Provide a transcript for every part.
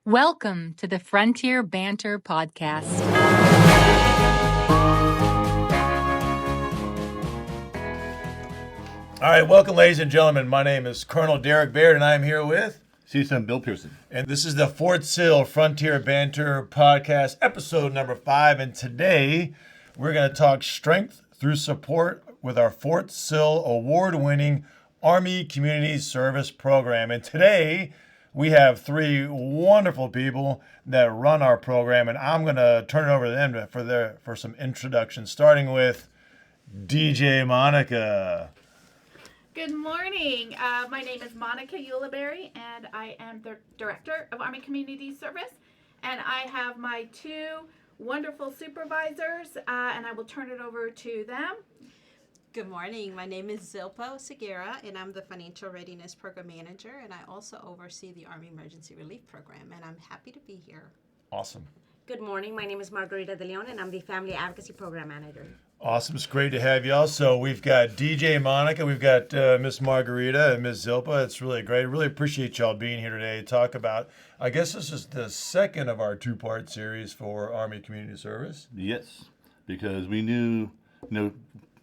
Welcome to the Frontier Banter Podcast. All right, welcome, ladies and gentlemen. My name is Colonel Derek Baird, and I'm here with CSM Bill Pearson. And this is the Fort Sill Frontier Banter Podcast, episode number 5. And today, we're going to talk strength through support with our Fort Sill award-winning Army Community Service Program. And today, we have 3 wonderful people that run our program, and I'm going to turn it over to them for some introductions, starting with DJ Monica. Good morning. My name is Monica Ulibarri, and I am the Director of Army Community Service. And I have my 2 wonderful supervisors, and I will turn it over to them. Good morning. My name is Zilpa Oseguera, and I'm the Financial Readiness Program Manager, and I also oversee the Army Emergency Relief Program, and I'm happy to be here. Awesome. Good morning. My name is Margarita de Leon, and I'm the Family Advocacy Program Manager. Awesome. It's great to have y'all. So we've got DJ Monica, we've got Miss Margarita and Miss Zilpa. It's really great. Really appreciate y'all being here today to talk about, I guess this is the second of our 2-part series for Army Community Service. Yes, because we knew,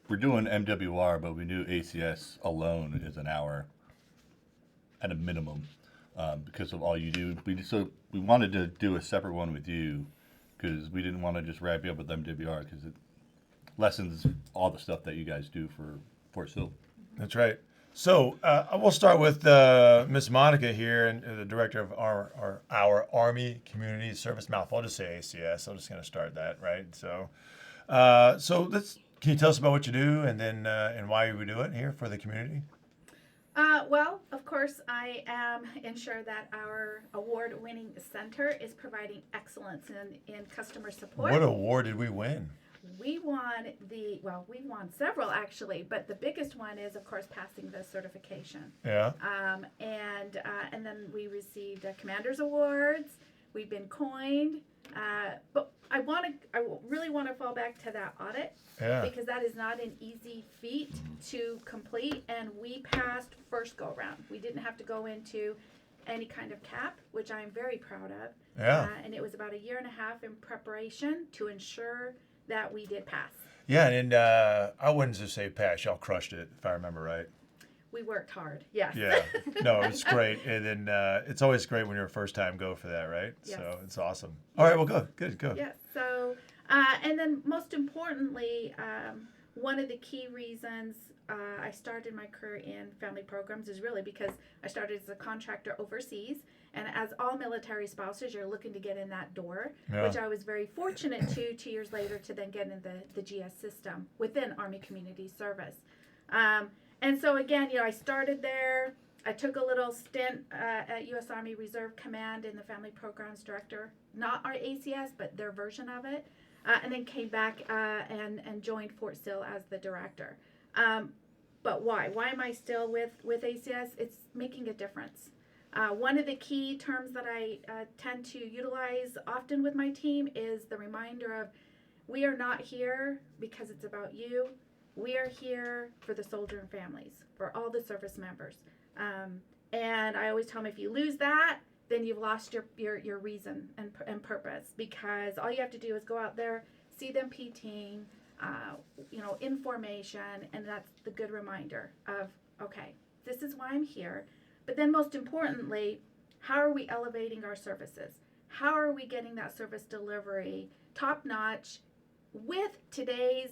we're doing MWR, but we knew ACS alone is an hour at a minimum because of all you do. We wanted to do a separate one with you because we didn't want to just wrap you up with MWR because it lessens all the stuff that you guys do for Fort Sill. That's right. So we'll start with Miss Monica here, and the director of our Army Community Service. Mouthful. I'll just say ACS. I'm just going to start that, right? So, can you tell us about what you do, and then and why we do it here for the community? Well, of course, I am ensure that our award-winning center is providing excellence in customer support. What award did we win? We won several actually, but the biggest one is, of course, passing the certification. Yeah. And then we received Commander's Awards. We've been coined, but I really want to fall back to that audit. Yeah. Because that is not an easy feat to complete, and we passed first go round. We didn't have to go into any kind of cap, which I'm very proud of. Yeah. And it was about a year and a half in preparation to ensure that we did pass. Yeah, and I wouldn't just say pass. Y'all crushed it, if I remember right. We worked hard, yes. Yeah, no, it's great. And then it's always great when you're a first-time go for that, right? Yes. So it's awesome. All right, well, go. Yeah, so, and then most importantly, one of the key reasons I started my career in family programs is really because I started as a contractor overseas. And as all military spouses, you're looking to get in that door, which I was very fortunate to 2 years later to then get in the GS system within Army Community Service. And so again, I started there. I took a little stint at U.S. Army Reserve Command in the Family Programs Director, not our ACS, but their version of it, and then came back and joined Fort Sill as the director. But why? Why am I still with ACS? It's making a difference. One of the key terms that I tend to utilize often with my team is the reminder of we are not here because it's about you. We are here for the soldier and families, for all the service members. And I always tell them if you lose that, then you've lost your reason and purpose, because all you have to do is go out there, see them PTing, information, and that's the good reminder of, okay, this is why I'm here. But then most importantly, how are we elevating our services? How are we getting that service delivery top notch with today's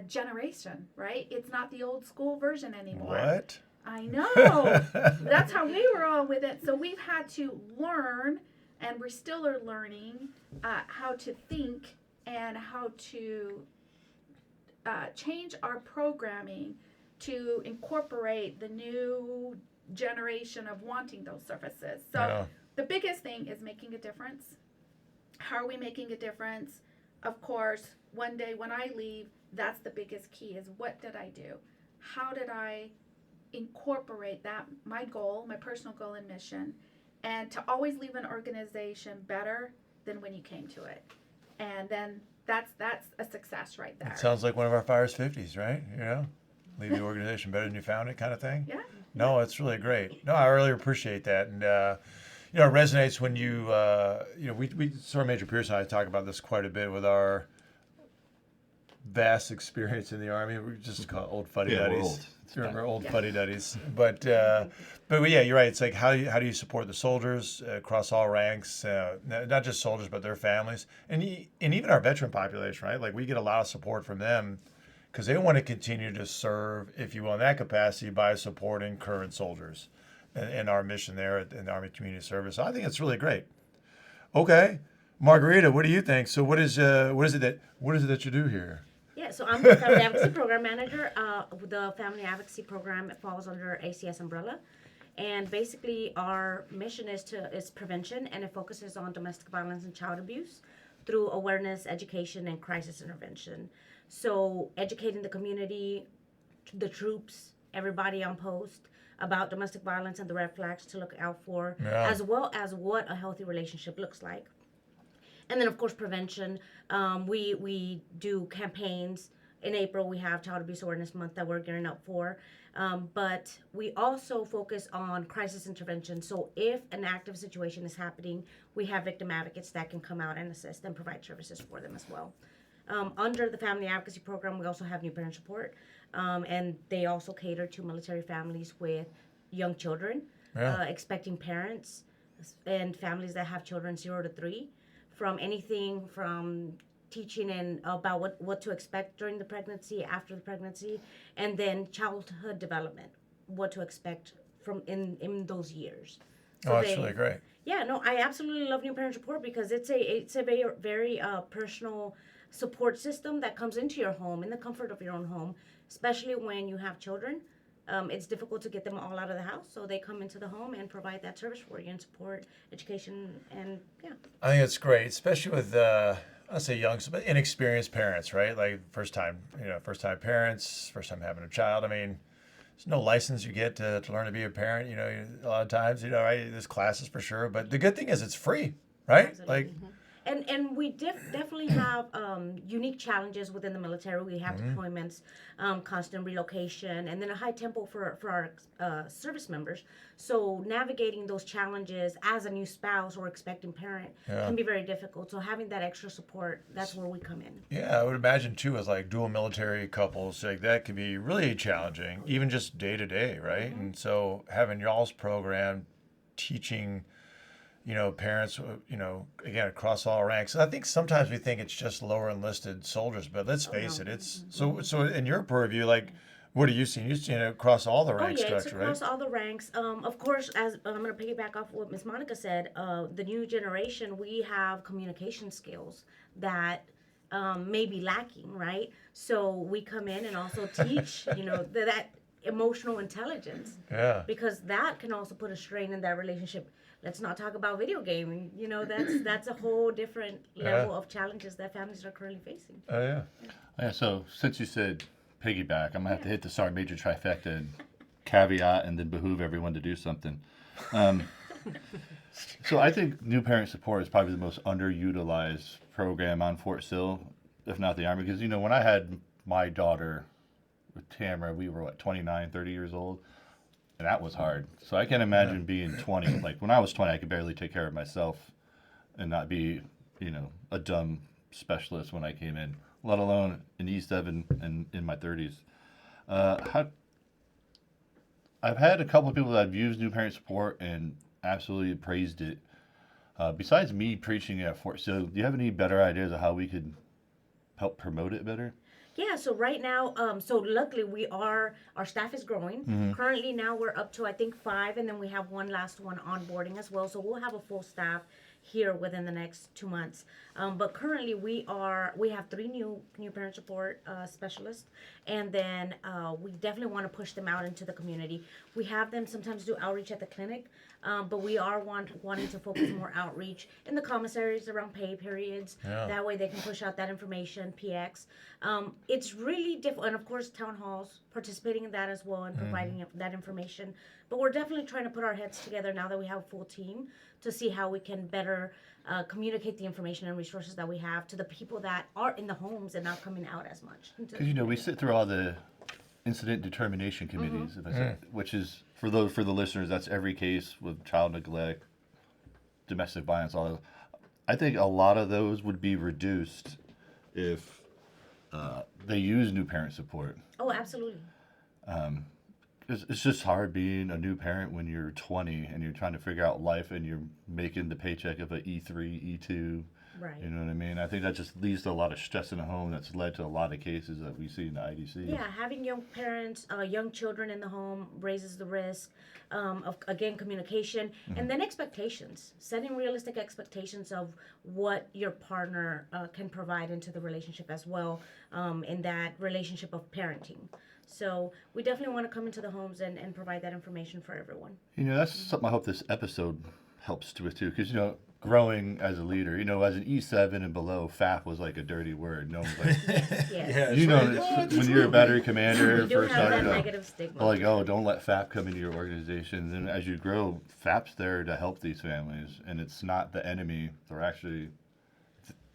generation, right? It's not the old school version anymore. What? I know. That's how we were all with it. So we've had to learn, and we still are learning how to think and how to change our programming to incorporate the new generation of wanting those services. So the biggest thing is making a difference. How are we making a difference? Of course, one day when I leave, that's the biggest key is what did I do? How did I incorporate that, my goal, my personal goal and mission, and to always leave an organization better than when you came to it. And then that's a success right there. It sounds like one of our Fire's 50s, right? Leave the organization better than you found it kind of thing. Yeah. No, it's really great. No, I really appreciate that. And it resonates when we Sergeant Major Pearson and I talk about this quite a bit with our vast experience in the Army. We just call it old fuddy-duddies. We're old fuddy-duddies. But yeah, you're right. It's like how do you support the soldiers across all ranks, not just soldiers, but their families, and even our veteran population, right? Like we get a lot of support from them because they want to continue to serve, if you will, in that capacity by supporting current soldiers and our mission there in the Army Community Service. So I think it's really great. Okay, Margarita, what do you think? So what is it that you do here? Yeah, so I'm the Family Advocacy Program Manager. The Family Advocacy Program falls under ACS umbrella. And basically our mission is prevention, and it focuses on domestic violence and child abuse through awareness, education, and crisis intervention. So educating the community, the troops, everybody on post about domestic violence and the red flags to look out for, as well as what a healthy relationship looks like. And then, of course, prevention. We do campaigns. In April, we have Child Abuse Awareness Month that we're gearing up for. But we also focus on crisis intervention. So if an active situation is happening, we have victim advocates that can come out and assist and provide services for them as well. Under the Family Advocacy Program, we also have new parent support. And they also cater to military families with young children, expecting parents, and families that have children 0 to 3. From anything from teaching and about what to expect during the pregnancy, after the pregnancy, and then childhood development, what to expect from in those years. So that's really great. Yeah, no, I absolutely love new parent support because it's a very personal support system that comes into your home in the comfort of your own home, especially when you have children. It's difficult to get them all out of the house, so they come into the home and provide that service for you and support education and I think it's great, especially with I'll say young, but inexperienced parents, right? Like first time parents, first time having a child. I mean, there's no license you get to learn to be a parent. A lot of times, right? There's classes for sure, but the good thing is it's free, right? Absolutely. Like. And we definitely have unique challenges within the military. We have deployments, constant relocation, and then a high tempo for our service members. So navigating those challenges as a new spouse or expecting parent can be very difficult. So having that extra support, that's where we come in. Yeah, I would imagine too, as like dual military couples, like that can be really challenging, even just day to day, right? And so having y'all's program teaching parents, again, across all ranks. I think sometimes we think it's just lower enlisted soldiers, but let's face it, it's so in your purview, like, what are you seeing? You're seeing it across all the rank structure, it's across all the ranks. Of course, as I'm going to piggyback off what Ms. Monica said, the new generation, we have communication skills that may be lacking, right? So we come in and also teach, that emotional intelligence. Yeah. Because that can also put a strain in that relationship. Let's not talk about video gaming. That's a whole different level of challenges that families are currently facing. Oh, yeah. Yeah, so since you said piggyback, I'm going to have to hit the Sergeant Major trifecta and caveat and then behoove everyone to do something. So I think new parent support is probably the most underutilized program on Fort Sill, if not the Army. Because, when I had my daughter with Tamara, we were, 29, 30 years old. And that was hard. So I can imagine being 20. Like when I was 20, I could barely take care of myself and not be, a dumb specialist when I came in, let alone in E7 and in my 30s. I've had a couple of people that have used new parent support and absolutely praised it. Besides me preaching at Fort Sill, do you have any better ideas of how we could help promote it better? Yeah, so right now, so luckily our staff is growing. Currently now we're up to, I think, 5, and then we have one last one onboarding as well. So we'll have a full staff here within the next 2 months. But currently we have 3 new parent support specialists, and then we definitely want to push them out into the community. We have them sometimes do outreach at the clinic, but we are wanting to focus more outreach in the commissaries around pay periods. Yeah. That way they can push out that information, PX. It's really difficult, and of course town halls, participating in that as well and providing that information. But we're definitely trying to put our heads together now that we have a full team to see how we can better communicate the information and resources that we have to the people that are in the homes and not coming out as much. Because we sit through all the incident determination committees, if I say, which is for the listeners, that's every case with child neglect, domestic violence, all those, I think a lot of those would be reduced if they use new parent support. Oh, absolutely. It's just hard being a new parent when you're 20 and you're trying to figure out life and you're making the paycheck of a E3, E2. Right. You know what I mean? I think that just leads to a lot of stress in the home. That's led to a lot of cases that we see in the IDC. Yeah, having young parents, young children in the home raises the risk of, again, communication, and then expectations, setting realistic expectations of what your partner can provide into the relationship as well, in that relationship of parenting. So we definitely want to come into the homes and provide that information for everyone. You know, that's something I hope this episode helps with too, because, you know, growing as a leader, you know, as an E7 and below, FAP was like a dirty word. No one's like, Yes. you know, when you're a battery commander, We do first have that started, negative stigma. like, oh, don't let FAP come into your organization. And as you grow, FAP's there to help these families, and it's not the enemy. They're actually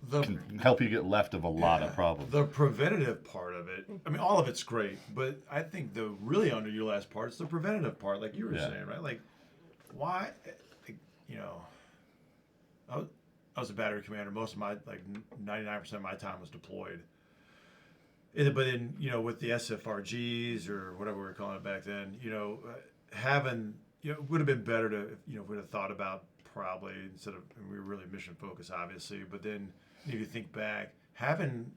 can help you get left of a lot of problems. The preventative part of it, I mean, all of it's great, but I think the really underutilized part is the preventative part, like you were saying, right? Like, why, you know, I was a battery commander. Most of my, like 99% of my time was deployed. But then, you know, with the SFRGs or whatever we were calling it back then, you know, having, you know, it would have been better to, you know, if we'd have thought about probably instead of, and we were really mission focused, obviously, but then if you think back, having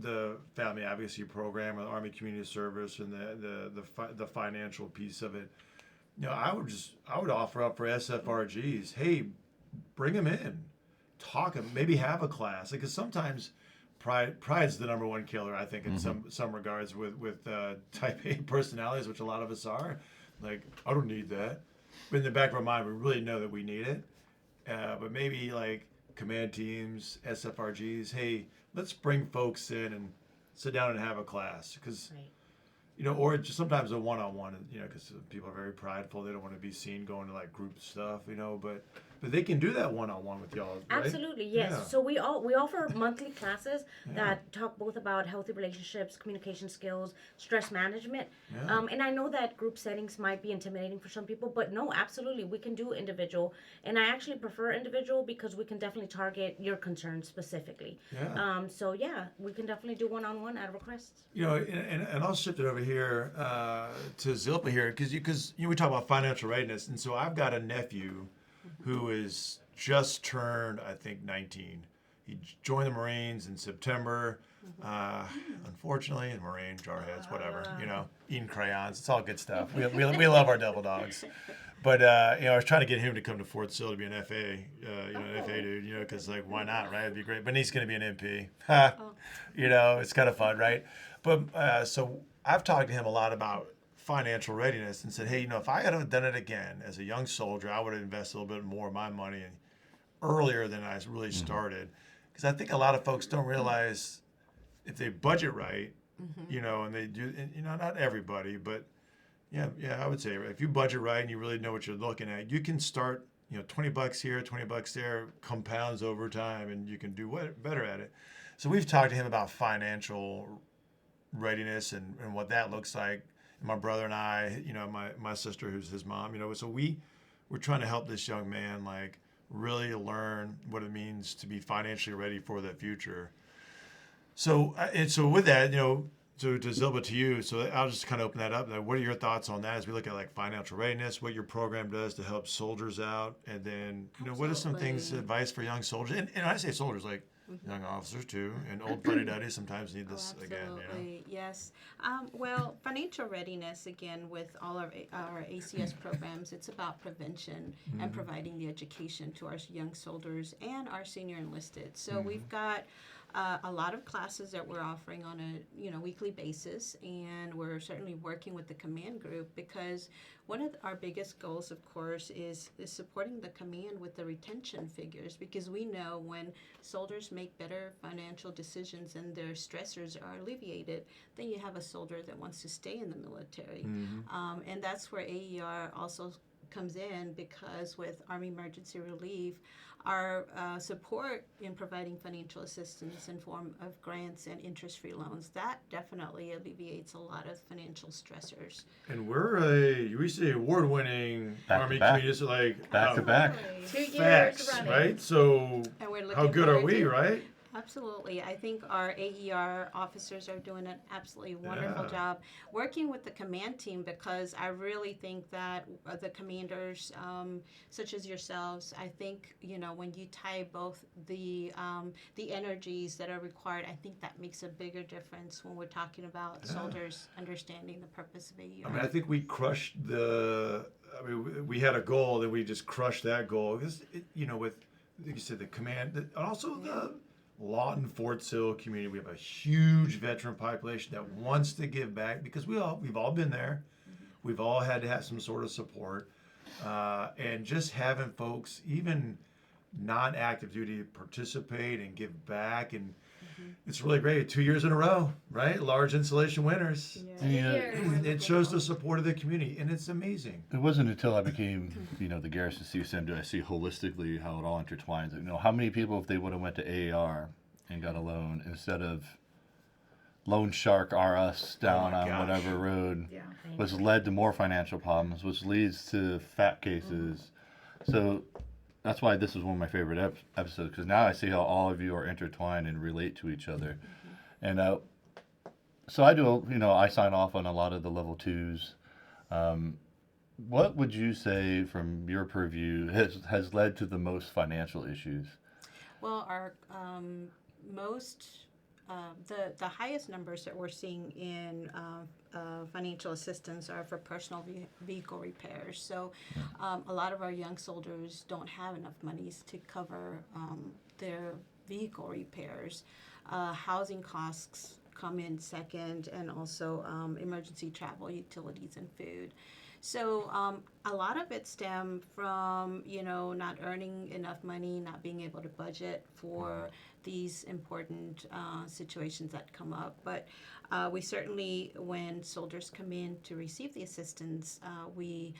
the family advocacy program or the Army Community Service and the financial piece of it, you know, I would offer up for SFRGs, hey, bring them in, talk them, maybe have a class, because sometimes pride's the number one killer, I think, in some regards with type A personalities, which a lot of us are. Like, I don't need that. But in the back of our mind, we really know that we need it. But maybe like command teams, SFRGs, hey, let's bring folks in and sit down and have a class. Because, you know, or just sometimes a one-on-one, you know, because people are very prideful. They don't want to be seen going to like group stuff, you know, but they can do that one-on-one with y'all, right? Absolutely, yes. Yeah. So we offer monthly classes that talk both about healthy relationships, communication skills, stress management. Yeah. And I know that group settings might be intimidating for some people, but no, absolutely, we can do individual. And I actually prefer individual because we can definitely target your concerns specifically. Yeah. So yeah, we can definitely do one-on-one at requests. You know, and I'll shift it over here to Zilpa here, because you know, we talk about financial readiness, and so I've got a nephew who is just turned, I think, 19. He joined the Marines in September. Unfortunately, in Marine, jarheads, whatever, you know, eating crayons. It's all good stuff. We love our devil dogs. But, you know, I was trying to get him to come to Fort Sill to be an FA, you know, an FA dude, you know, because, like, why not, right? It'd be great. But he's going to be an MP. You know, it's kind of fun, right? But so I've talked to him a lot about financial readiness and said, hey, you know, if I had done it again as a young soldier, I would have invested a little bit more of my money earlier than I really started. Because I think a lot of folks don't realize if they budget right, you know, and they do, and, you know, not everybody, but yeah, I would say if you budget right and you really know what you're looking at, you can start, you know, $20 here, $20 there, compounds over time, and you can do better at it. So we've talked to him about financial readiness and what that looks like. My brother and I, you know, my sister who's his mom, you know, so we're trying to help this young man like really learn what it means to be financially ready for the future. So and so with that, you know, to Zilpa, to you, so I'll just kind of open that up. What are your thoughts on that as we look at like financial readiness, what your program does to help soldiers out, and then, you know, what are some things, advice for young soldiers, and I say soldiers like young officers too, and old fuddy duddies sometimes need this again. You know? Yes. Well, financial readiness, again, with all our ACS programs, it's about prevention and providing the education to our young soldiers and our senior enlisted. So we've got a lot of classes that we're offering on a weekly basis, and we're certainly working with the command group because one of our biggest goals, of course, is supporting the command with the retention figures, because we know when soldiers make better financial decisions and their stressors are alleviated, then you have a soldier that wants to stay in the military. And that's where AER also comes in, because with Army Emergency Relief, our support in providing financial assistance in form of grants and interest-free loans, that definitely alleviates a lot of financial stressors. And we say award-winning Back to Army back. community, so like Back to back. 2 years facts, running. right? So And we're how looking good are forward we, to- right? Absolutely. I think our AER officers are doing an absolutely wonderful Yeah. job working with the command team, because I really think that the commanders, such as yourselves, I think, when you tie both the energies that are required, I think that makes a bigger difference when we're talking about soldiers understanding the purpose of AER. I mean, I think we crushed we had a goal that we just crushed that goal. Because, with, like you said, the command, and also the Lawton Fort Sill community, we have a huge veteran population that wants to give back, because we've all been there. We've all had to have some sort of support. And just having folks, even not active duty, participate and give back. And it's really great. 2 years in a row, right? Large installation winners. It shows the support of the community, and it's amazing. It wasn't until I became, the Garrison CSM did I see holistically how it all intertwines. How many people, if they would have went to AAR and got a loan instead of Loan Shark R Us down my on gosh. whatever road, Yeah. which led to more financial problems, which leads to FAP cases. So that's why this is one of my favorite episodes, because now I see how all of you are intertwined and relate to each other. And so I do, I sign off on a lot of the level 2s. What would you say from your purview has led to the most financial issues? Well, our the highest numbers that we're seeing in financial assistance are for personal vehicle repairs. So a lot of our young soldiers don't have enough monies to cover their vehicle repairs. Housing costs come in second, and also emergency travel, utilities, and food. So a lot of it stemmed from, not earning enough money, not being able to budget for these important situations that come up. But we certainly, when soldiers come in to receive the assistance, we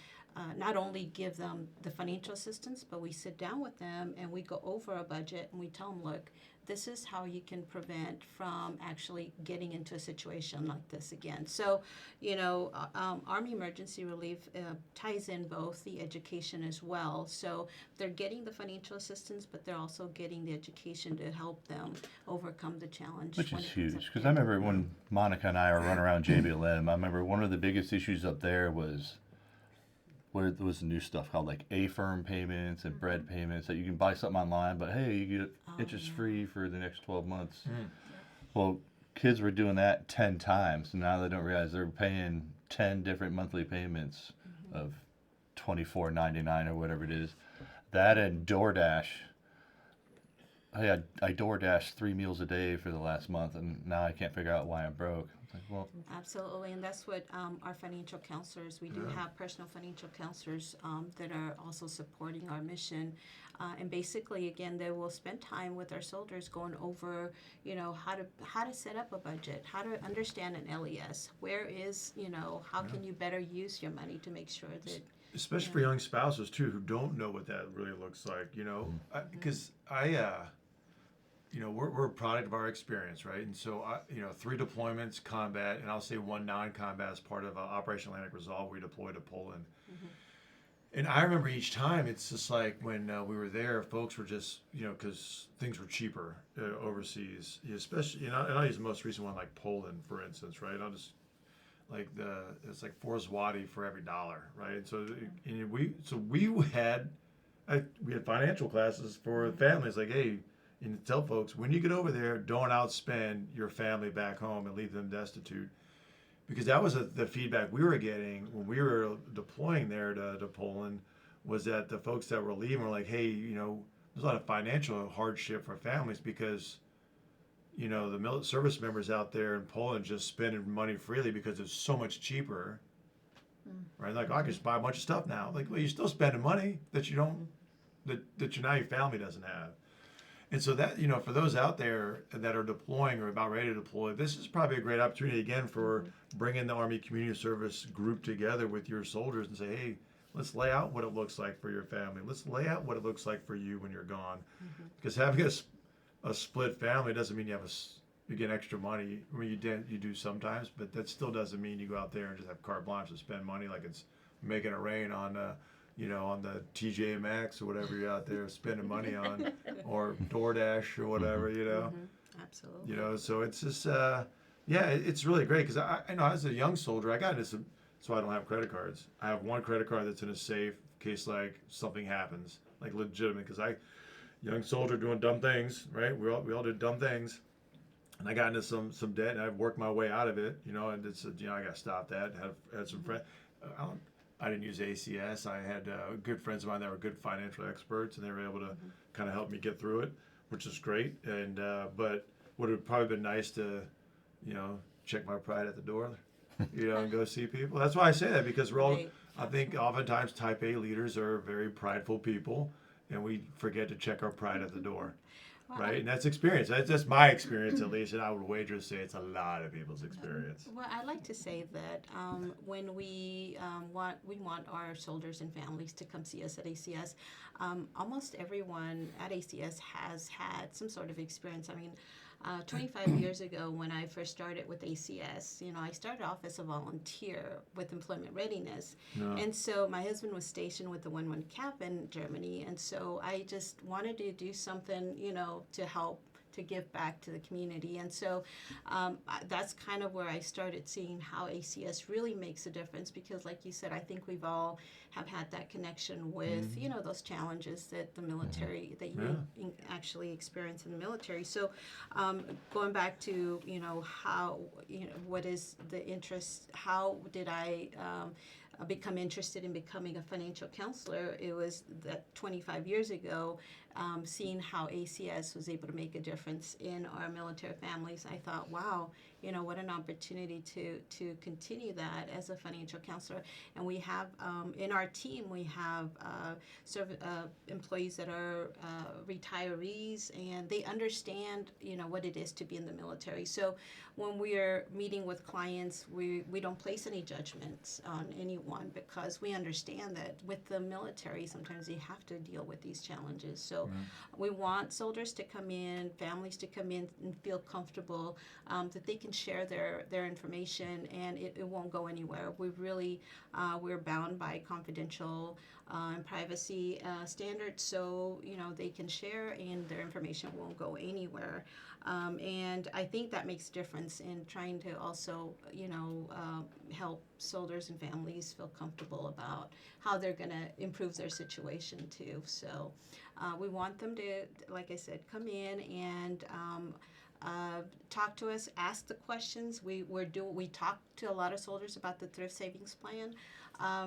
not only give them the financial assistance, but we sit down with them and we go over a budget and we tell them, look, this is how you can prevent from actually getting into a situation like this again. So, Army Emergency Relief ties in both the education as well. So they're getting the financial assistance, but they're also getting the education to help them overcome the challenge. Which when is it comes huge, up because to I remember when Monica and I were running around JBLM, I remember one of the biggest issues up there was where there was new stuff called like A-firm payments and bread payments that you can buy something online, but hey, you get interest free for the next 12 months. Well, kids were doing that 10 times, and now they don't realize they're paying 10 different monthly payments of $24.99 or whatever it is. That and DoorDash. Hey, I DoorDashed 3 meals a day for the last month, and now I can't figure out why I'm broke. It's like, well, Absolutely, and that's what our financial counselors, we do have personal financial counselors that are also supporting our mission. And basically, again, they will spend time with our soldiers going over, how to set up a budget, how to understand an LES, where is, how can you better use your money to make sure that... Especially for young spouses, too, who don't know what that really looks like, because we're a product of our experience, right? And so, 3 deployments, combat, and I'll say 1 non-combat as part of Operation Atlantic Resolve. We deployed to Poland. And I remember each time, it's just like when we were there, folks were just, because things were cheaper overseas, especially, and I'll use the most recent one, like Poland, for instance, right? I'll just, it's like 4 zloty for every dollar, right? And so, we had financial classes for families, like, hey, and tell folks, when you get over there, don't outspend your family back home and leave them destitute. Because that was the feedback we were getting when we were deploying there to Poland, was that the folks that were leaving were like, hey, there's a lot of financial hardship for families because, the service members out there in Poland just spending money freely because it's so much cheaper. Right? Like, I can just buy a bunch of stuff now. Like, well, you're still spending money that you don't, that your family doesn't have. And so that, for those out there that are deploying or about ready to deploy, this is probably a great opportunity, again, for bringing the Army Community Service group together with your soldiers and say, hey, Let's lay out what it looks like for your family. Let's lay out what it looks like for you when you're gone. Because having a split family doesn't mean you get extra money. I mean, you do sometimes, but that still doesn't mean you go out there and just have carte blanche to spend money like it's making it rain on on the TJ Maxx or whatever you're out there spending money on, or DoorDash or whatever, Absolutely. So it's just, it's really great because I know as a young soldier, I got into some, so I don't have credit cards. I have one credit card that's in a safe in case like something happens, like legitimate, because young soldier doing dumb things, right? We all did dumb things. And I got into some debt, and I've worked my way out of it, and it's, I got to stop that. Had some friends. I didn't use ACS. I had good friends of mine that were good financial experts, and they were able to kind of help me get through it, which is great. And but would have probably been nice to, check my pride at the door, and go see people. That's why I say that, because we're all. Right. I think oftentimes Type A leaders are very prideful people, and we forget to check our pride at the door. Right, and that's experience. That's my experience, at least, and I would wager to say it's a lot of people's experience. Well, I like to say that when we want our soldiers and families to come see us at ACS, almost everyone at ACS has had some sort of experience. I mean, 25 years ago, when I first started with ACS, I started off as a volunteer with employment readiness. No. And so my husband was stationed with the 1-1 CAP in Germany. And so I just wanted to do something, to help, to give back to the community. And so that's kind of where I started seeing how ACS really makes a difference, because like you said, I think we've all have had that connection with, those challenges that the military, that you actually experience in the military. So going back to, how, what is the interest, how did I become interested in becoming a financial counselor? It was that 25 years ago, seeing how ACS was able to make a difference in our military families. I thought, wow, what an opportunity to continue that as a financial counselor. And we have, in our team, we have employees that are retirees, and they understand, what it is to be in the military. So when we are meeting with clients, we don't place any judgments on anyone, because we understand that with the military, sometimes they have to deal with these challenges. So we want soldiers to come in, families to come in and feel comfortable, that they can share their information, and it won't go anywhere. We're bound by confidential and privacy standards, so they can share and their information won't go anywhere. And I think that makes a difference in trying to also, help soldiers and families feel comfortable about how they're going to improve their situation too. So we want them to, like I said, come in and talk to us, ask the questions. We talk to a lot of soldiers about the thrift savings plan.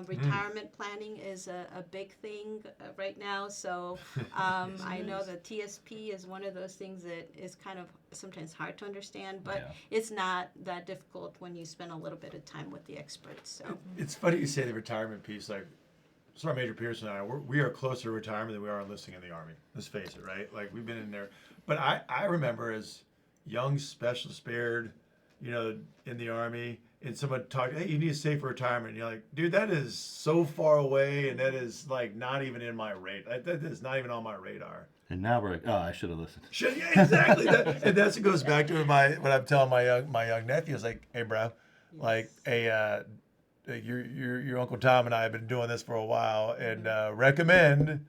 Retirement planning is a big thing right now. So I know the TSP is one of those things that is kind of sometimes hard to understand, but it's not that difficult when you spend a little bit of time with the experts. So it's funny you say the retirement piece. Like, Sergeant Major Pearson and I, we are closer to retirement than we are enlisting in the Army. Let's face it, right? Like, we've been in there. But I remember as young specialist Baird, in the Army, and someone talked, hey, you need to save for retirement. And you're like, dude, that is so far away, and that is like not even in my radar. That is not even on my radar. And now we're like, oh, I should have listened. Yeah, exactly. And that's what goes back to what I'm telling my young nephew is like, hey, bro, like, hey, your Uncle Tom and I have been doing this for a while, and recommend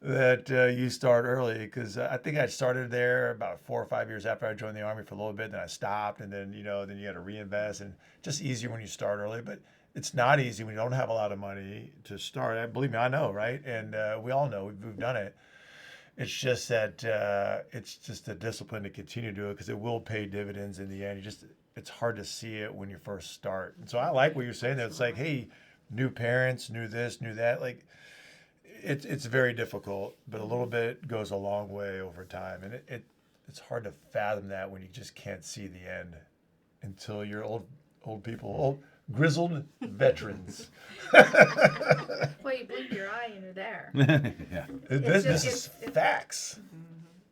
that you start early, because I think I started there about 4 or 5 years after I joined the Army for a little bit, then I stopped, and then then you got to reinvest, and just easier when you start early. But it's not easy when you don't have a lot of money to start. Believe me, I know, right? And we all know we've done it. It's just that it's just a discipline to continue to do it, because it will pay dividends in the end. It's hard to see it when you first start. And so I like what you're saying there. It's like, hey, new parents, new this, new that, like. It's very difficult, but a little bit goes a long way over time, and it's hard to fathom that when you just can't see the end until you're old people, old grizzled veterans. Well, you blink your eye and you're there. Yeah. This is facts.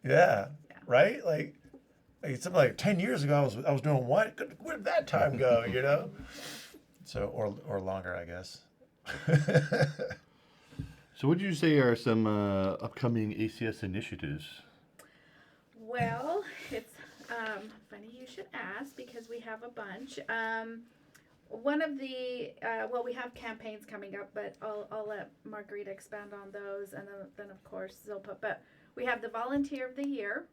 Yeah, right. Like something like 10 years ago, I was doing what? Where did that time go? So or longer, I guess. So what did you say are some upcoming ACS initiatives? Well, it's funny you should ask because we have a bunch. One of the we have campaigns coming up, but I'll let Margarita expand on those, and then of course Zilpa. But we have the Volunteer of the Year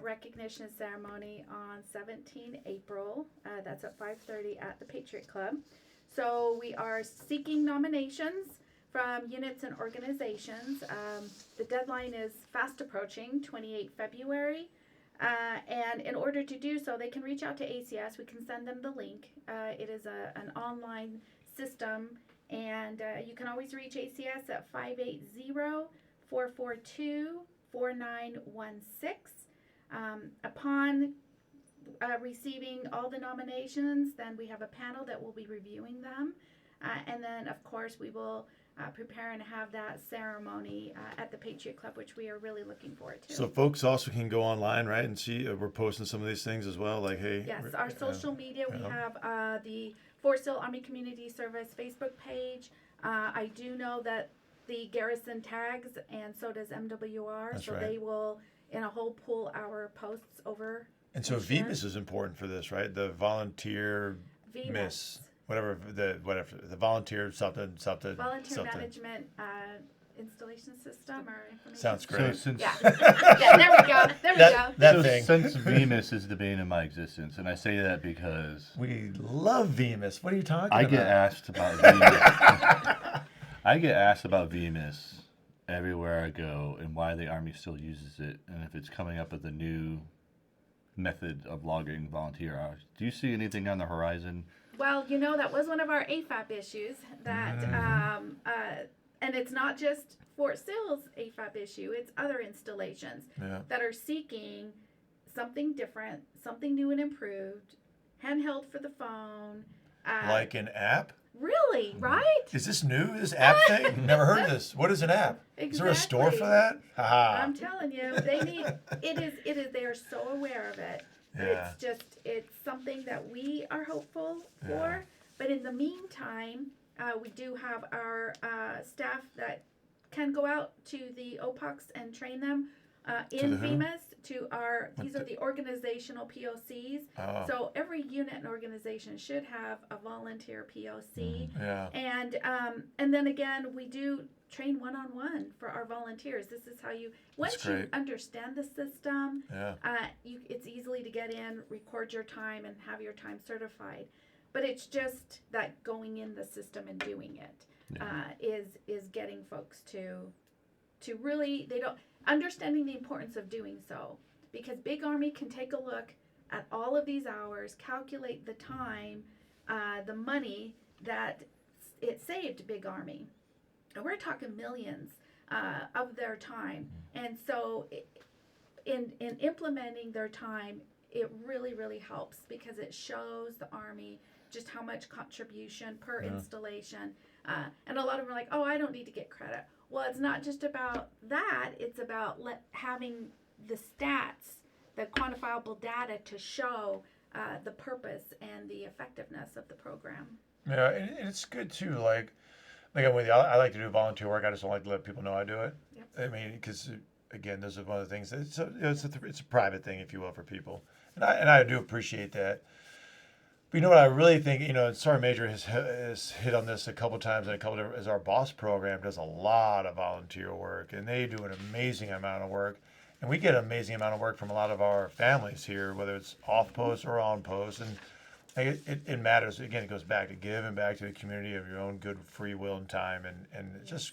recognition ceremony on 17 April. That's at 5:30 at the Patriot Club. So we are seeking nominations from units and organizations. The deadline is fast approaching, 28 February. And in order to do so, they can reach out to ACS. We can send them the link. It is an online system, and you can always reach ACS at 580-442-4916. Upon receiving all the nominations, then we have a panel that will be reviewing them. And then, of course, we will prepare and have that ceremony at the Patriot Club, which we are really looking forward to. So folks also can go online, right, and see we're posting some of these things as well. Like, hey. Yes, our social media. We have the Fort Sill Army Community Service Facebook page. I do know that the Garrison tags, and so does MWR. That's so right. They will, in a whole, pull our posts over. And so VMIS is important for this, right? The volunteer miss. Whatever the volunteer something Volunteer something. management installation system or information. Sounds great. So since Yeah, there we go. That so thing. since Venus is the bane of my existence, and I say that because We love VMIS. What are you talking I about? get asked about Venus. I get asked about Venus everywhere I go and why the Army still uses it, and if it's coming up with a new method of logging volunteer hours. Do you see anything on the horizon? Well, that was one of our AFAP issues. That and it's not just Fort Sill's AFAP issue; it's other installations that are seeking something different, something new and improved, handheld for the phone. Like an app? Really, right? Is this new? This app thing? Never heard of this. What is an app? Is there a store for that? I'm telling you, they need. It is. They are so aware of it. Yeah. It's something that we are hopeful for. Yeah. But in the meantime, we do have our staff that can go out to the OPOCs and train them in VMIS. These are the organizational POCs. Oh. So every unit and organization should have a volunteer POC. Yeah. And then again, we do train one-on-one for our volunteers. This is how once you understand the system, it's easy to get in, record your time, and have your time certified. But it's just that going in the system and doing it is getting folks to really understanding the importance of doing so. Because Big Army can take a look at all of these hours, calculate the time, the money that it saved Big Army. And we're talking millions of their time. And so in implementing their time, it really, really helps because it shows the Army just how much contribution per installation. And a lot of them are like, oh, I don't need to get credit. Well, it's not just about that. It's about having the stats, the quantifiable data to show the purpose and the effectiveness of the program. Yeah, and it's good too. Like I'm with you. I like to do volunteer work. I just don't like to let people know I do it. Yep. I mean, because again, this is one of the things. It's a private thing, if you will, for people, and I do appreciate that. But you know what I really think? Sergeant Major has hit on this a couple times, and as our boss program does a lot of volunteer work, and they do an amazing amount of work, and we get an amazing amount of work from a lot of our families here, whether it's off post or on post, and it matters. Again, it goes back to giving back to the community of your own good free will and time, and it's just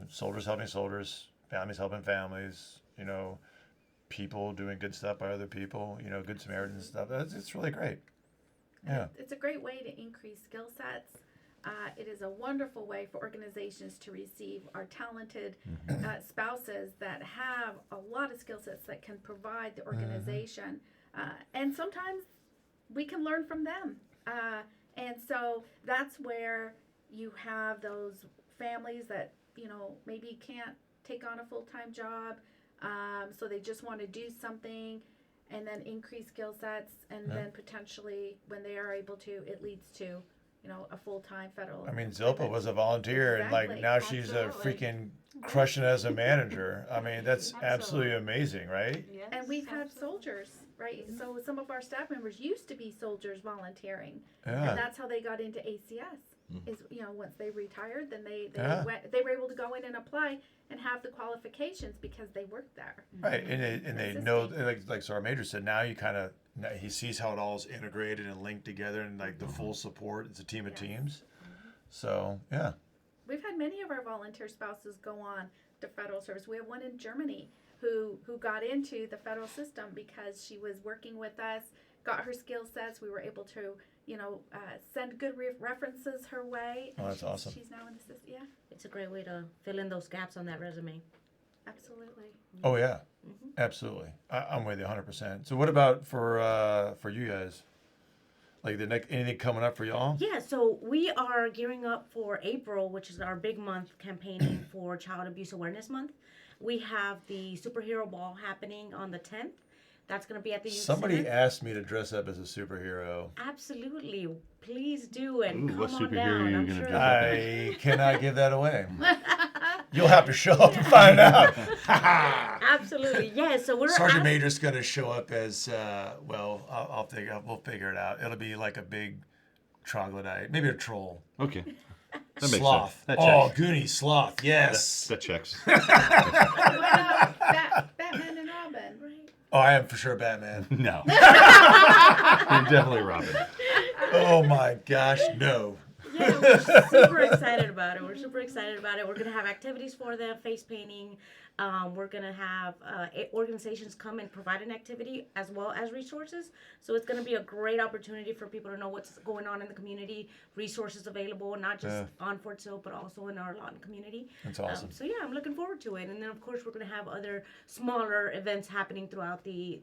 soldiers helping soldiers, families helping families, people doing good stuff by other people, good Samaritans stuff. It's really great. Yeah. It's a great way to increase skill sets. It is a wonderful way for organizations to receive our talented spouses that have a lot of skill sets that can provide the organization. And sometimes we can learn from them. And so that's where you have those families that, maybe can't take on a full-time job. So they just want to do something and then increase skill sets, and then potentially when they are able to, it leads to a full-time federal. I mean, Zilpa was a volunteer, and like Exactly. now she's a Absolutely. freaking crushing as a manager. I mean, that's Absolutely. absolutely amazing, right? Yes, And we've had absolutely. soldiers, right? So some of our staff members used to be soldiers volunteering, Yeah. and that's how they got into ACS. Is once they retired, then they Yeah. they were able to go in and apply and have the qualifications because they worked there. Right, and they know, like so our major said, now you kind of, he sees how it all is integrated and linked together, and like the full support. It's a team of Yes. teams. So yeah, We've had many of our volunteer spouses go on to federal service. We have one in Germany who got into the federal system because she was working with us, got her skill sets. We were able to, send good references her way. Oh, that's she's, awesome. She's now an assistant. Yeah, It's a great way to fill in those gaps on that resume. absolutely. oh yeah, absolutely. I'm with you 100%. So what about for you guys? Like the next anything coming up for y'all? Yeah, so we are gearing up for April, which is our big month campaigning for Child Abuse Awareness Month. We have the superhero ball happening on the 10th. That's going to be at the youth Somebody center. asked me to dress up as a superhero. Absolutely, please do, and Ooh, what come on superhero down. are you I'm gonna sure. dress up I cannot give that away. You'll have to show up and find out. Absolutely, yeah. So we're Sergeant Major's going to show up as well. We'll figure it out. It'll be like a big troglodyte, maybe a troll. Okay. That makes Sloth. sense. That Oh, checks. goody sloth. Yes. That checks. What about Batman and Robin? Oh, I am for sure Batman. No. You're definitely Robin. Oh my gosh, no. Yeah, we're super excited about it. We're We're going to have activities for them, face painting. We're going to have organizations come and provide an activity as well as resources. So it's going to be a great opportunity for people to know what's going on in the community, resources available, not just on Fort Sill, but also in our Lawton community. That's awesome. So yeah, I'm looking forward to it. And then of course we're going to have other smaller events happening throughout the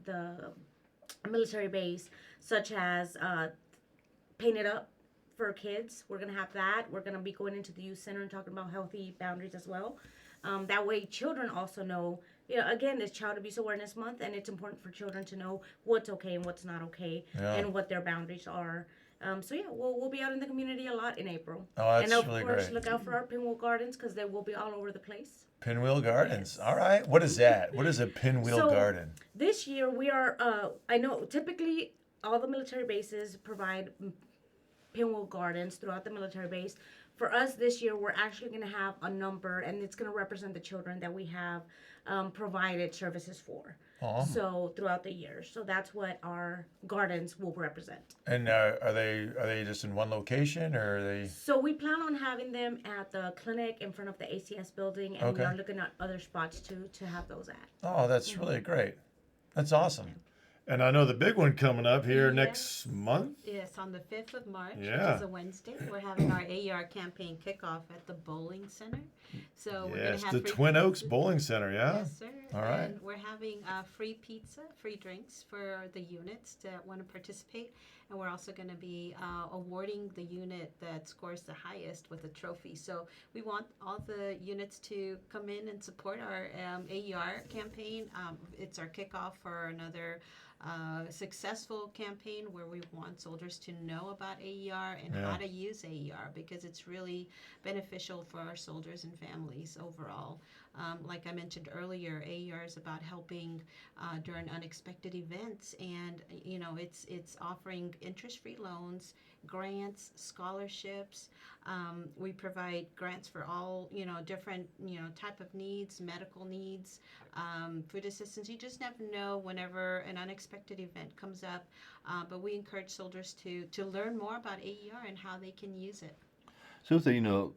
military base, such as Paint It Up for kids. We're going to have that. We're going to be going into the youth center and talking about healthy boundaries as well. That way children also know, again, it's Child Abuse Awareness Month, and it's important for children to know what's okay and what's not okay, and what their boundaries are. So yeah, we'll be out in the community a lot in April. Oh, that's and of really course, great. look out for our Pinwheel Gardens because they will be all over the place. Pinwheel Gardens. All right. What is that? What is a pinwheel So, garden? This year we are, I know typically all the military bases provide pinwheel gardens throughout the military base. For us this year, we're actually going to have a number, and it's going to represent the children that we have provided services for. So throughout the year, so that's what our gardens will represent. And are they just in one location, or are they? So we plan on having them at the clinic in front of the ACS building, and we are looking at other spots too to have those at. Oh, that's really great. That's awesome. And I know the big one coming up here Yes. next month. Yes, on the 5th of March, Yeah. which is a Wednesday, we're having our AER campaign kickoff at the bowling center. So we're Yes, gonna have the free Twin Oaks pizza. Bowling Center. Yeah. Yes, sir. All right. And we're having free pizza, free drinks for the units that want to participate. And we're also going to be awarding the unit that scores the highest with a trophy. So we want all the units to come in and support our AER campaign. It's our kickoff for another successful campaign where we want soldiers to know about AER and how to use AER because it's really beneficial for our soldiers and families overall. Like I mentioned earlier, AER is about helping during unexpected events, and it's offering interest-free loans, grants, scholarships. We provide grants for all different type of needs, medical needs, food assistance. You just never know whenever an unexpected event comes up. But we encourage soldiers to learn more about AER and how they can use it. So that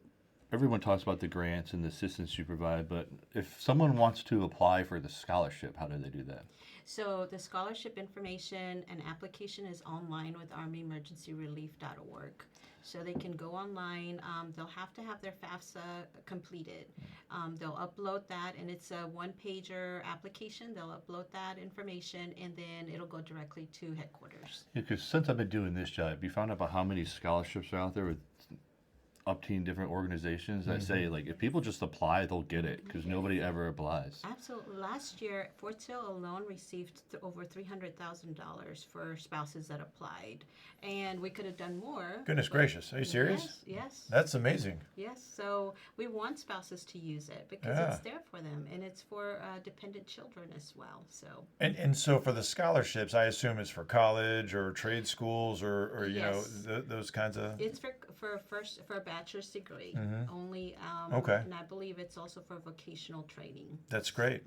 everyone talks about the grants and the assistance you provide, but if someone wants to apply for the scholarship, how do they do that? So the scholarship information and application is online with ArmyEmergencyRelief.org. So they can go online. They'll have to have their FAFSA completed. They'll upload that, and it's a one-pager application. They'll upload that information, and then it'll go directly to headquarters. Because since I've been doing this job, you found out about how many scholarships are out there with upteen different organizations that say, like, if people just apply, they'll get it, because nobody ever applies. Absolutely. Last year, Fort Sill alone received over $300,000 for spouses that applied, and we could have done more. Goodness gracious. Are you serious? Yes. That's amazing. Yes. So we want spouses to use it because Yeah. it's there for them, and it's for dependent children as well. So. And so for the scholarships, I assume it's for college or trade schools or you Yes. know, those kinds of. It's for a bachelor's degree only. Okay. And I believe it's also for vocational training. That's great.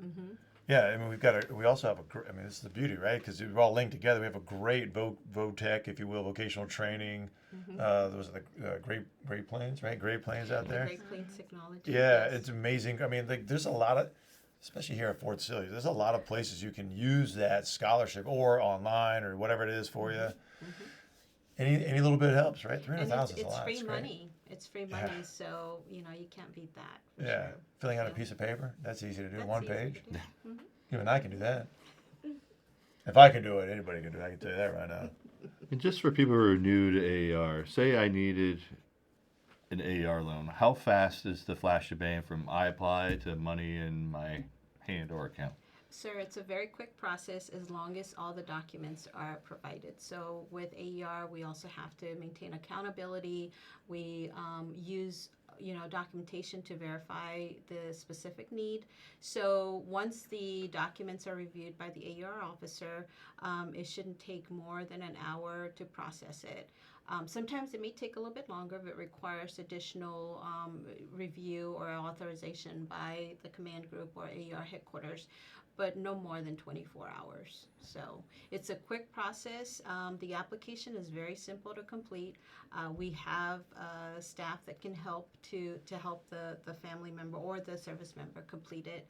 Yeah, I mean, we also have I mean, this is the beauty, right? Because we're all linked together. We have a great VOTEC, if you will, vocational training. Those are the Great Plains, right? Great Plains out there. Great Plains Technology. Yeah, yes. it's amazing. I mean, like, there's a lot of, especially here at Fort Sill, there's a lot of places you can use that scholarship or online or whatever it is for you. Any little bit helps, right? 300,000 is a It's lot. free It's great. money. It's free money, so you can't beat that. For Yeah, sure. filling out a So, piece of paper, that's easy to do. that's One easy to page. do. Even I can do that. If I can do it, anybody can do it. I can tell you that right now. And just for people who are new to AAR, say I needed an AAR loan, how fast is the flash of bang from I apply to money in my hand or account? Sir, it's a very quick process as long as all the documents are provided. So with AER, we also have to maintain accountability. We use documentation to verify the specific need. So once the documents are reviewed by the AER officer, it shouldn't take more than an hour to process it. Sometimes it may take a little bit longer if it requires additional review or authorization by the command group or AER headquarters, but no more than 24 hours. So it's a quick process. The application is very simple to complete. We have staff that can help to help the family member or the service member complete it.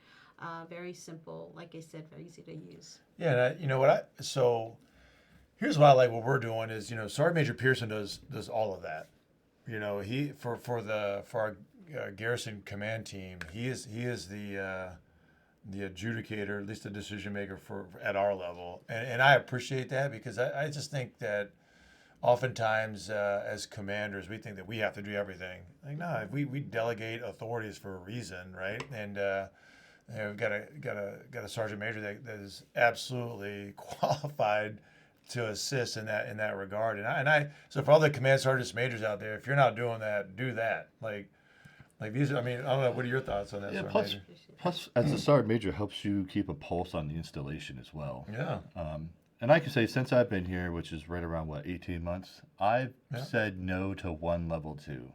Very simple, like I said, very easy to use. Yeah, and you know what? So here's what I like. What we're doing is, Sergeant Major Pearson does all of that. He for our Garrison Command team, he is the adjudicator, at least the decision maker for at our level, and I appreciate that because I just think that oftentimes as commanders we think that we have to do everything. Like, no, we delegate authorities for a reason, right? And we've got a sergeant major that is absolutely qualified to assist in that regard. And I so for all the command sergeants majors out there, if you're not doing that, do that. Like these. I mean, I don't know. What are your thoughts on that? Yeah, Sergeant Major? plus, as a sergeant major, helps you keep a pulse on the installation as well. Yeah. And I can say, since I've been here, which is right around, 18 months, I've Yeah. said no to one level 2.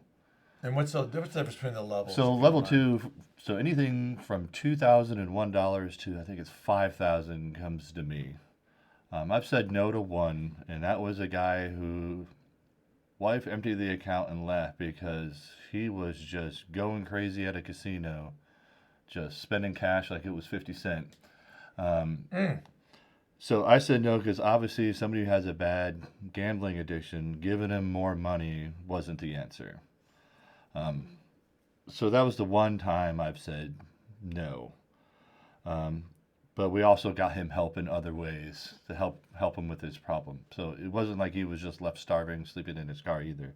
And what's the difference between the levels? So if you level don't mind? 2, so anything from $2,001 to I think it's $5,000 comes to me. I've said no to one, and that was a guy who wife emptied the account and left because he was just going crazy at a casino, just spending cash like it was 50 cents. So I said no because obviously somebody who has a bad gambling addiction, giving him more money wasn't the answer. So that was the one time I've said no. But we also got him help in other ways to help him with his problem. So it wasn't like he was just left starving, sleeping in his car either.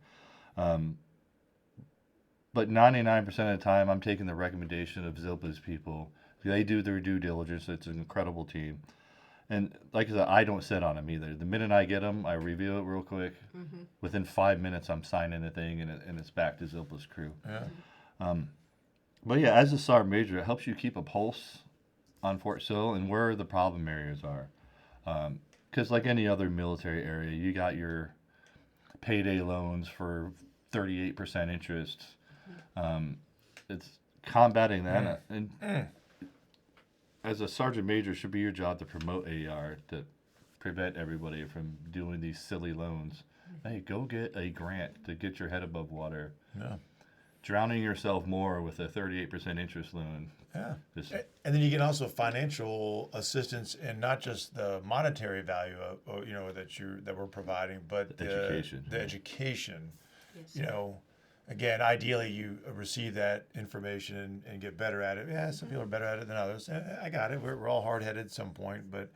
But 99% of the time, I'm taking the recommendation of Zilpa's people. They do their due diligence. It's an incredible team. And like I said, I don't sit on them either. The minute I get them, I review it real quick. Within 5 minutes, I'm signing the thing, and it's back to Zilpa's crew. Yeah. But yeah, as a sergeant major, it helps you keep a pulse on Fort Sill and where the problem areas are. Because like any other military area, you got your payday loans for 38% interest. It's combating that. And as a sergeant major, it should be your job to promote AR, to prevent everybody from doing these silly loans. Hey, go get a grant to get your head above water. Yeah. Drowning yourself more with a 38% interest loan. Yeah. Just, And then you get also financial assistance and not just the monetary value of, that we're providing, but The education. The education. Yes. again, ideally you receive that information and get better at it. Yeah, some people are better at it than others. I got it. We're all hard-headed at some point. But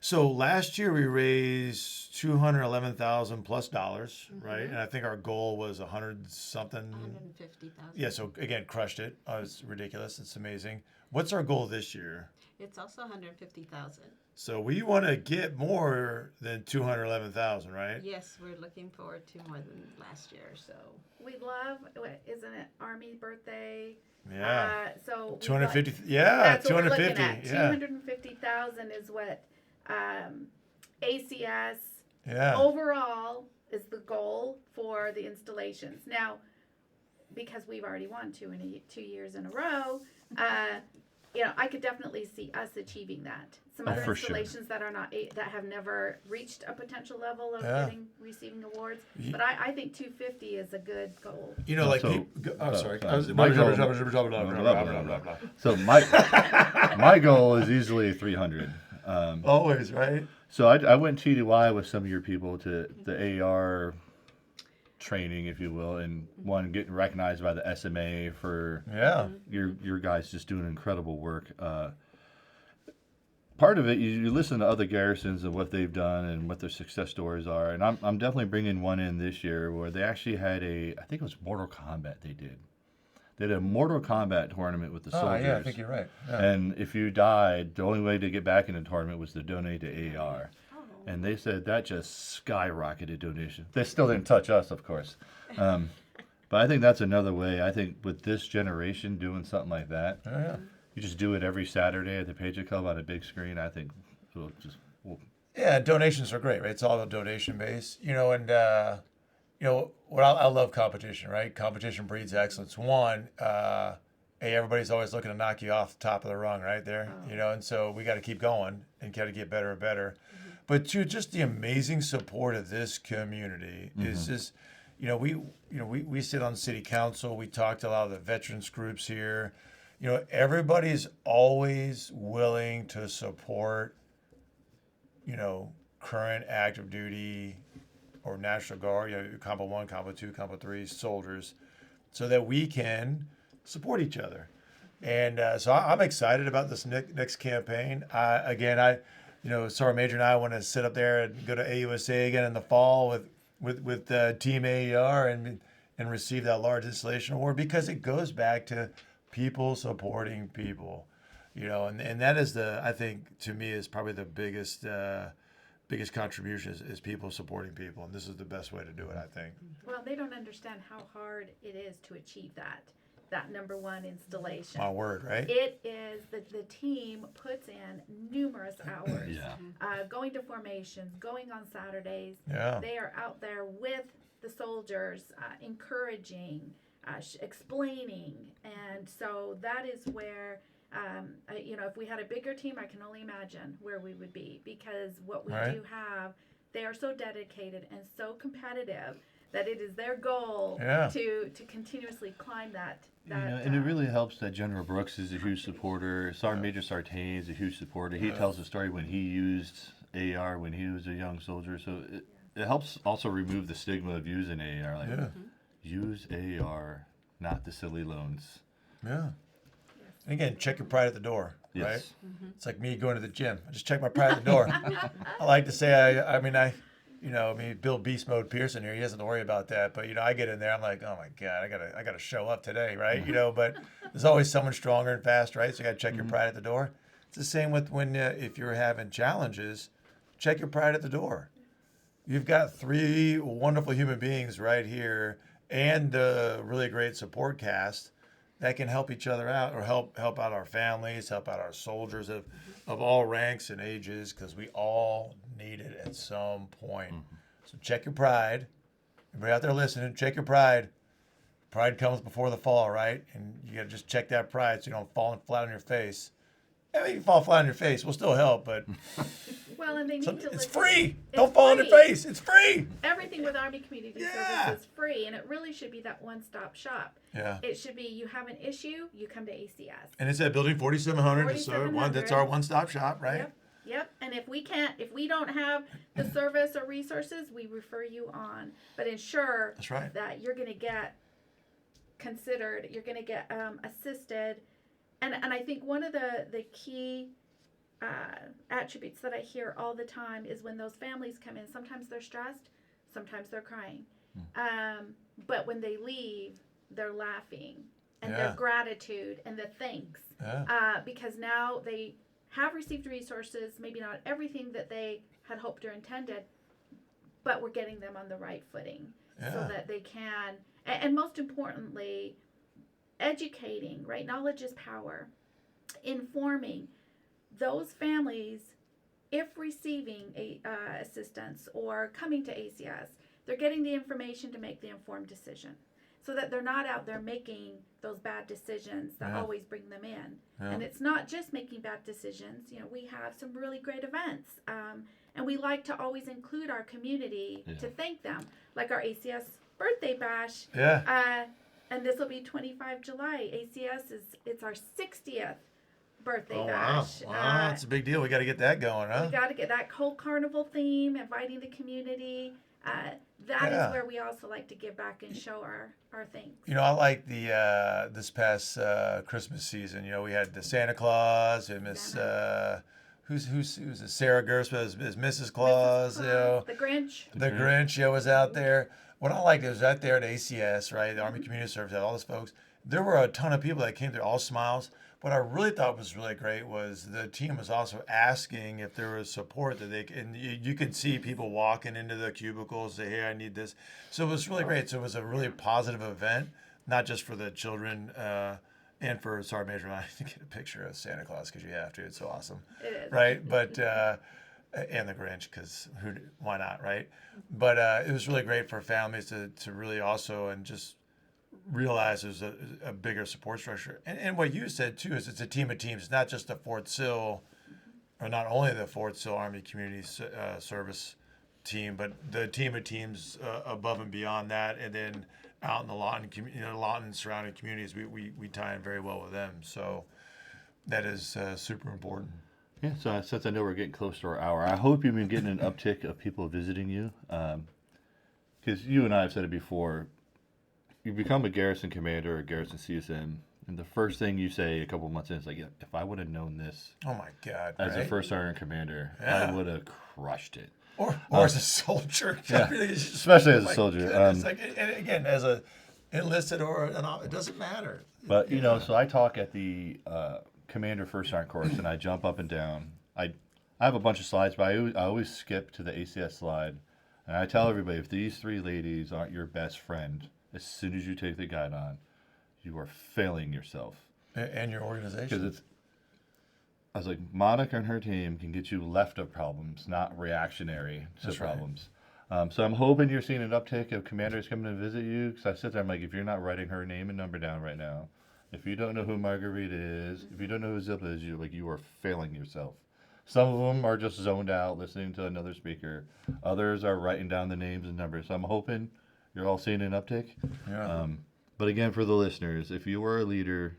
so last year we raised $211,000 plus, right? And I think our goal was 100 something. 150,000. Yeah. So again, crushed it. It's ridiculous. It's amazing. What's our goal this year? It's also 150,000. So we want to get more than 211,000, right? Yes, we're looking forward to more than last year. So We love, isn't it Army birthday? Yeah. So 250. That's Yeah, what we're 250. looking at. Yeah. 250,000 is what ACS Yeah. overall is the goal for the installations. Now, because we've already won 2 years in a row, I could definitely see us achieving that. Some other for sure. installations that are not that have never reached a potential level of Yeah. receiving awards, but I think 250 is a good goal. Like So- people. Oh, sorry. so I was- my goal- So my goal is easily 300. Always, right? So I went TDY with some of your people to the AR training, if you will, and one getting recognized by the SMA for Yeah. your guys just doing incredible work. Part of it, you listen to other garrisons and what they've done and what their success stories are, and I'm definitely bringing one in this year where they actually had I think it was Mortal Kombat they did. They did a Mortal Kombat tournament with the soldiers. Oh, yeah, I think you're right. Yeah. And if you died, the only way to get back in the tournament was to donate to AR. And they said that just skyrocketed donation. They still didn't touch us, of course. But I think that's another way. I think with this generation doing something like that, Yeah. you just do it every Saturday at the Patriot Club on a big screen. I think it'll just. Yeah, donations are great, right? It's all donation based, and what I love competition, right? Competition breeds excellence. One, everybody's always looking to knock you off the top of the rung, right there, and so we got to keep going and got to get better and better. But two, just the amazing support of this community is just, we sit on city council. We talk to a lot of the veterans groups here. Everybody's always willing to support, current active duty or National Guard, Combo 1, Combo 2, Combo 3 soldiers, so that we can support each other. And so I'm excited about this next campaign. Sergeant Major and I want to sit up there and go to AUSA again in the fall with Team AER and receive that large installation award, because it goes back to people supporting people, and that is I think to me is probably the biggest contribution is people supporting people, and this is the best way to do it, I think. Well, they don't understand how hard it is to achieve that number one installation. My word, right? It is the team puts in numerous hours. Yeah. Going to formations, going on Saturdays. Yeah. They are out there with the soldiers, encouraging, explaining, and so that is where. If we had a bigger team, I can only imagine where we would be, because what we do have, they are so dedicated and so competitive that it is their goal to continuously climb that. And it really helps that General Brooks is a huge supporter. Sergeant Major Sartain is a huge supporter. He tells the story when he used AR when he was a young soldier. So it helps also remove the stigma of using AR. Use AR, not the silly loans. Yeah. And again, check your pride at the door, right? Yes. It's like me going to the gym. I just check my pride at the door. I like to say, Bill Beast Mode Pearson here, he doesn't worry about that. But, I get in there, I'm like, oh my God, I gotta show up today, right? But there's always someone stronger and faster, right? So you gotta check your pride at the door. It's the same with when, if you're having challenges, check your pride at the door. You've got 3 wonderful human beings right here and a really great support cast that can help each other out, or help out our families, help out our soldiers of all ranks and ages, because we all need it at some point. So check your pride. Everybody out there listening, check your pride. Pride comes before the fall, right? And you got to just check that pride so you don't fall flat on your face. I mean, you can fall flat on your face. We'll still help, but Well, and they need to it's listen. free. It's Don't fall on your free. face. It's free. Everything with Army Community Service is free, and it really should be that one-stop shop. Yeah. It should be, you have an issue, you come to ACS. And it's at Building 4700. That's 4700. our one-stop shop, right? Yep. And if we don't have the service or resources, we refer you on. But ensure That's right. that you're going to get considered. You're going to get assisted. And I think one of the key attributes that I hear all the time is when those families come in, sometimes they're stressed, sometimes they're crying. But when they leave, they're laughing, and their gratitude and the thanks, because now they have received resources, maybe not everything that they had hoped or intended, but we're getting them on the right footing so that they can, and most importantly, educating, right? Knowledge is power. Informing those families, if receiving assistance or coming to ACS, they're getting the information to make the informed decision, so that they're not out there making those bad decisions that always bring them in. And it's not just making bad decisions. You know, we have some really great events, and we like to always include our community to thank them, like our ACS Birthday Bash. And this will be 25 July. ACS it's our 60th birthday bash. Wow, that's a big deal. We got to get that going, huh? We got to get that whole carnival theme, inviting the community. That is where we also like to give back and show our thanks. You know, I like the this past Christmas season. You know, we had the Santa Claus and Miss who's it? Sarah Gershman as Mrs. Claus. You know, the Grinch. The Grinch, was out there. What I liked was out there at ACS, right? The Army Community Service, all those folks. There were a ton of people that came there, all smiles. What I really thought was really great was the team was also asking if there was support that they could, and you could see people walking into the cubicles, say, hey, I need this. So it was really great. So it was a really positive event, not just for the children and for Sergeant Major and I to get a picture of Santa Claus, because you have to. It's so awesome. It is. Right? But, and the Grinch, because why not, right? But it was really great for families to really also, and just realize there's a bigger support structure. And what you said too is it's a team of teams. It's not just the Fort Sill, or not only the Fort Sill Army Community Service team, but the team of teams above and beyond that, and then out in the Lawton, Lawton and surrounding communities, we tie in very well with them. So that is super important. Yeah, so since I know we're getting close to our hour, I hope you've been getting an uptick of people visiting you, because you and I have said it before. You become a Garrison Commander or a Garrison CSM, and the first thing you say a couple months in is like, if I would have known this Oh my God! as a first sergeant commander, I would have crushed it. Or as a soldier. Especially as a soldier. And again, as a enlisted or it doesn't matter. But, so I talk at the Commander First Sergeant course, and I jump up and down. I have a bunch of slides, but I always skip to the ACS slide. And I tell everybody, if these three ladies aren't your best friend, as soon as you take the guide on, you are failing yourself. And your organization. Because I was like, Monica and her team can get you left of problems, not reactionary to problems. Right. So I'm hoping you're seeing an uptick of commanders coming to visit you. Because I sit there, I'm like, if you're not writing her name and number down right now, if you don't know who Margarita is, if you don't know who Zilpa is, you are failing yourself. Some of them are just zoned out, listening to another speaker. Others are writing down the names and numbers. So I'm hoping you're all seeing an uptick. Yeah. But again, for the listeners, if you are a leader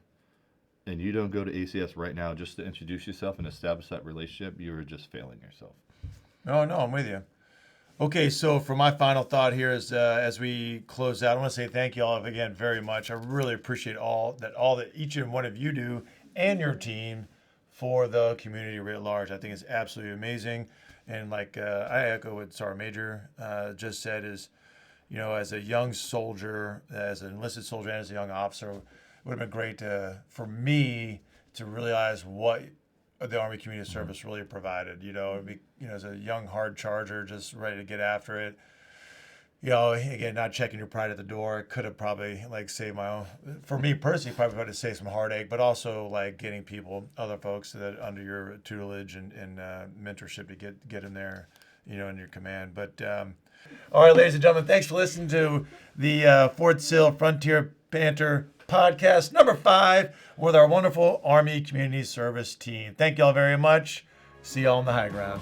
and you don't go to ACS right now just to introduce yourself and establish that relationship, you are just failing yourself. No, I'm with you. Okay, so for my final thought here is as we close out, I want to say thank you all again very much. I really appreciate all that each and one of you do and your team for the community writ large. I think it's absolutely amazing. And like I echo what Sergeant Major just said is, as a young soldier, as an enlisted soldier, and as a young officer, it would have been great for me to realize what the Army Community Service really provided. As a young hard charger, just ready to get after it. Again, not checking your pride at the door. It could have probably saved my own. For me personally, probably would have saved some heartache, but also getting people, other folks that under your tutelage and mentorship to get in there, in your command. But all right, ladies and gentlemen, thanks for listening to the Fort Sill Frontier Banter Podcast number 5 with our wonderful Army Community Service team. Thank y'all very much. See y'all on the high ground.